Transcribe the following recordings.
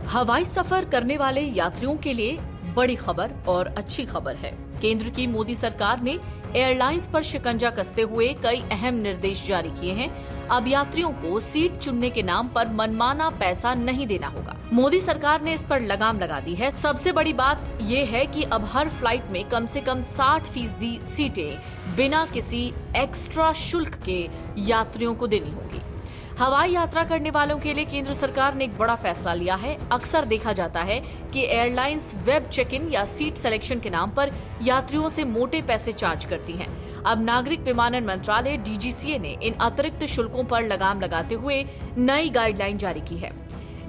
हवाई सफर करने वाले यात्रियों के लिए बड़ी खबर और अच्छी खबर है। केंद्र की मोदी सरकार ने एयरलाइंस पर शिकंजा कसते हुए कई अहम निर्देश जारी किए हैं। अब यात्रियों को सीट चुनने के नाम पर मनमाना पैसा नहीं देना होगा। मोदी सरकार ने इस पर लगाम लगा दी है। सबसे बड़ी बात ये है कि अब हर फ्लाइट में कम से कम 60% सीटें बिना किसी एक्स्ट्रा शुल्क के यात्रियों को देनी होगी। हवाई यात्रा करने वालों के लिए केंद्र सरकार ने एक बड़ा फैसला लिया है। अक्सर देखा जाता है कि एयरलाइंस वेब चेक इन या सीट सिलेक्शन के नाम पर यात्रियों से मोटे पैसे चार्ज करती हैं। अब नागरिक विमानन मंत्रालय DGCA ने इन अतिरिक्त शुल्कों पर लगाम लगाते हुए नई गाइडलाइन जारी की है।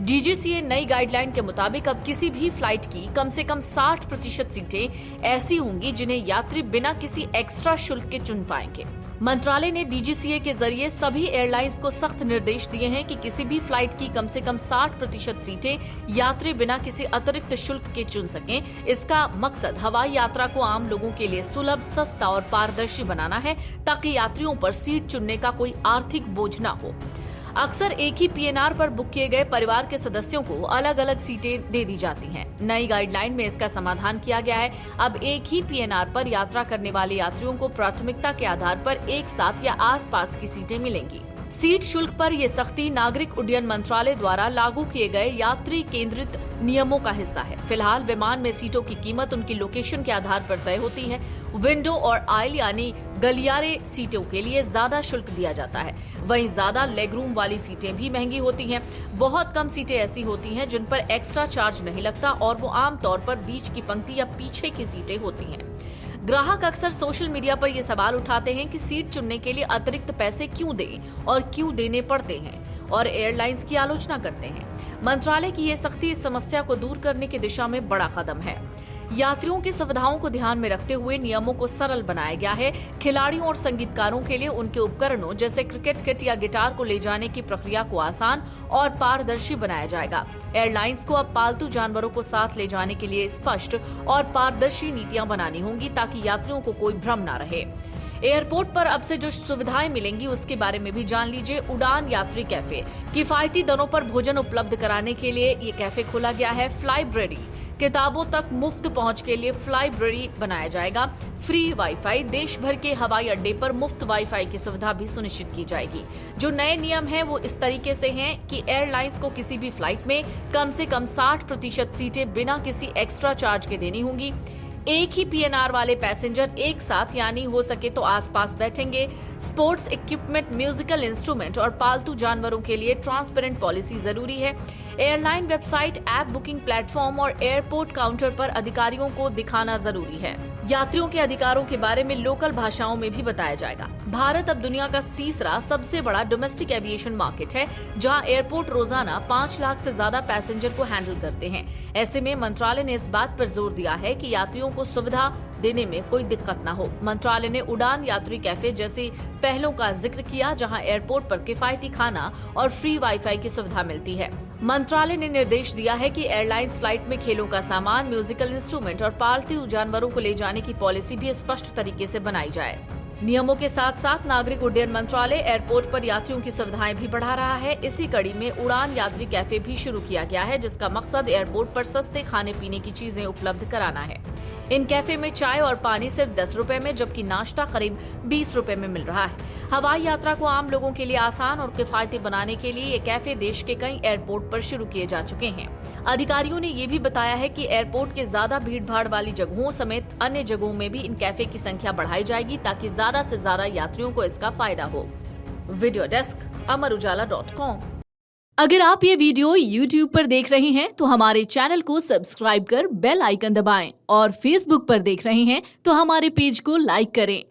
DGCA नई गाइडलाइन के मुताबिक अब किसी भी फ्लाइट की कम से कम 60% सीटें ऐसी होंगी जिन्हें यात्री बिना किसी एक्स्ट्रा शुल्क के चुन पाएंगे। मंत्रालय ने DGCA के जरिए सभी एयरलाइंस को सख्त निर्देश दिए हैं कि किसी भी फ्लाइट की कम से कम 60% सीटें यात्री बिना किसी अतिरिक्त शुल्क के चुन सकें। इसका मकसद हवाई यात्रा को आम लोगों के लिए सुलभ, सस्ता और पारदर्शी बनाना है, ताकि यात्रियों पर सीट चुनने का कोई आर्थिक बोझ न हो। अक्सर एक ही PNR पर बुक किए गए परिवार के सदस्यों को अलग अलग सीटें दे दी जाती हैं। नई गाइडलाइन में इसका समाधान किया गया है। अब एक ही PNR पर यात्रा करने वाले यात्रियों को प्राथमिकता के आधार पर एक साथ या आसपास की सीटें मिलेंगी। सीट शुल्क पर यह सख्ती नागरिक उड्डयन मंत्रालय द्वारा लागू किए गए यात्री केंद्रित नियमों का हिस्सा है। फिलहाल विमान में सीटों की कीमत उनकी लोकेशन के आधार पर तय होती है। विंडो और आयल यानी गलियारे सीटों के लिए ज्यादा शुल्क दिया जाता है। वहीं ज्यादा लेग रूम वाली सीटें भी महंगी होती हैं। बहुत कम सीटें ऐसी होती हैं जिन पर एक्स्ट्रा चार्ज नहीं लगता और वो आमतौर पर बीच की पंक्ति या पीछे की सीटें होती हैं। ग्राहक अक्सर सोशल मीडिया पर ये सवाल उठाते हैं कि सीट चुनने के लिए अतिरिक्त पैसे क्यों दें और क्यों देने पड़ते हैं, और एयरलाइंस की आलोचना करते हैं। मंत्रालय की ये सख्ती इस समस्या को दूर करने की दिशा में बड़ा कदम है। यात्रियों की सुविधाओं को ध्यान में रखते हुए नियमों को सरल बनाया गया है। खिलाड़ियों और संगीतकारों के लिए उनके उपकरणों जैसे क्रिकेट किट या गिटार को ले जाने की प्रक्रिया को आसान और पारदर्शी बनाया जाएगा। एयरलाइंस को अब पालतू जानवरों को साथ ले जाने के लिए स्पष्ट और पारदर्शी नीतियां बनानी होंगी, ताकि यात्रियों को कोई भ्रम न रहे। एयरपोर्ट पर अब से जो सुविधाएं मिलेंगी उसके बारे में भी जान लीजिए। उड़ान यात्री कैफे, किफायती दरों पर भोजन उपलब्ध कराने के लिए ये कैफे खोला गया है। फ्लाइब्रेरी, किताबों तक मुफ्त पहुंच के लिए फ्लाइब्रेरी बनाया जाएगा। फ्री वाईफाई, देश भर के हवाई अड्डे पर मुफ्त वाईफाई की सुविधा भी सुनिश्चित की जाएगी। जो नए नियम हैं वो इस तरीके से हैं कि एयरलाइंस को किसी भी फ्लाइट में कम से कम 60% सीटें बिना किसी एक्स्ट्रा चार्ज के देनी होंगी। एक ही PNR वाले पैसेंजर एक साथ यानी हो सके तो आसपास बैठेंगे। स्पोर्ट्स इक्विपमेंट, म्यूजिकल इंस्ट्रूमेंट और पालतू जानवरों के लिए ट्रांसपेरेंट पॉलिसी जरूरी है। Airline website, app, booking platform और एयरपोर्ट काउंटर पर अधिकारियों को दिखाना जरूरी है। यात्रियों के अधिकारों के बारे में लोकल भाषाओं में भी बताया जाएगा। भारत अब दुनिया का तीसरा सबसे बड़ा डोमेस्टिक एविएशन मार्केट है, जहां एयरपोर्ट रोजाना 5 लाख से ज्यादा पैसेंजर को हैंडल करते हैं। ऐसे में मंत्रालय ने इस बात पर जोर दिया है कि यात्रियों को सुविधा देने में कोई दिक्कत न हो। मंत्रालय ने उड़ान यात्री कैफे जैसी पहलों का जिक्र किया, जहां एयरपोर्ट पर किफायती खाना और फ्री वाईफाई की सुविधा मिलती है। मंत्रालय ने निर्देश दिया है कि एयरलाइंस फ्लाइट में खेलों का सामान, म्यूजिकल इंस्ट्रूमेंट और पालतू जानवरों को ले जाने की पॉलिसी भी स्पष्ट तरीके से बनाई जाए। नियमों के साथ साथ नागरिक उड्डयन मंत्रालय एयरपोर्ट पर यात्रियों की सुविधाएं भी बढ़ा रहा है। इसी कड़ी में उड़ान यात्री कैफे भी शुरू किया गया है, जिसका मकसद एयरपोर्ट पर सस्ते खाने पीने की चीजें उपलब्ध कराना है। इन कैफे में चाय और पानी सिर्फ 10 रुपए में, जबकि नाश्ता करीब 20 रुपए में मिल रहा है। हवाई यात्रा को आम लोगों के लिए आसान और किफायती बनाने के लिए ये कैफे देश के कई एयरपोर्ट पर शुरू किए जा चुके हैं। अधिकारियों ने ये भी बताया है कि एयरपोर्ट के ज्यादा भीड़-भाड़ वाली जगहों समेत अन्य जगहों में भी इन कैफे की संख्या बढ़ाई जाएगी, ताकि ज्यादा से ज्यादा यात्रियों को इसका फायदा हो। Video desk, amarujala.com। अगर आप ये वीडियो YouTube पर देख रहे हैं तो हमारे चैनल को सब्सक्राइब कर बेल आइकन दबाएं, और Facebook पर देख रहे हैं तो हमारे पेज को लाइक करें।